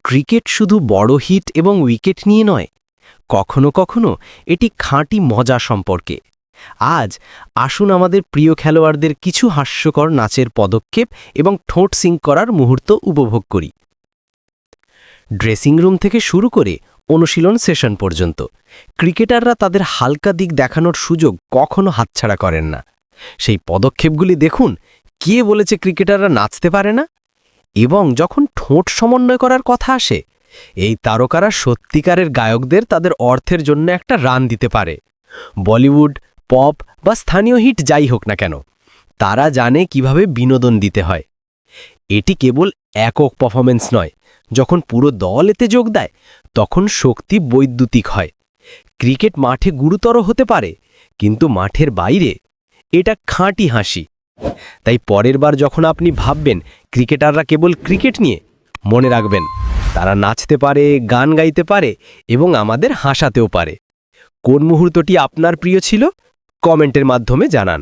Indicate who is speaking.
Speaker 1: Cricket শুধু বড় hit এবং উইকেট নিয়ে নয়, কখনো কখনো এটি খাঁটি মজা সম্পর্কে। আজ আসুন আমাদের প্রিয় খেলোয়াড়দের কিছু হাস্যকর নাচের পদক্ষেপ এবং ঠোঁট সিঙ্ক করার মুহূর্ত উপভোগ করি। ড্রেসিং রুম থেকে শুরু করে অনুশীলন সেশন পর্যন্ত ক্রিকেটাররা তাদের হালকা দিক দেখানোর সুযোগ কখনো হাতছাড়া করেন না। সেই পদক্ষেপগুলি দেখুন, কে বলেছে ক্রিকেটাররা নাচতে পারে না? এবং যখন ঠোঁট সমন্বয় করার কথা আসে, এই তারকারা সত্যিকারের গায়কদের তাদের অর্থের জন্য একটা রান দিতে পারে। বলিউড, পপ বা স্থানীয় হিট যাই হোক না কেন, তারা জানে কিভাবে বিনোদন দিতে হয়। এটি কেবল একক পারফরমেন্স নয়, যখন পুরো দল এতে যোগ দেয় তখন শক্তি বৈদ্যুতিক হয়। ক্রিকেট মাঠে গুরুতর হতে পারে, কিন্তু মাঠের বাইরে এটা খাঁটি হাসি। তাই পরের বার যখন আপনি ভাববেন ক্রিকেটাররা কেবল ক্রিকেট নিয়ে, মনে রাখবেন তারা নাচতে পারে, গান গাইতে পারে এবং আমাদের হাসাতেও পারে। কোন মুহূর্তটি আপনার প্রিয় ছিল? কমেন্টের মাধ্যমে জানান।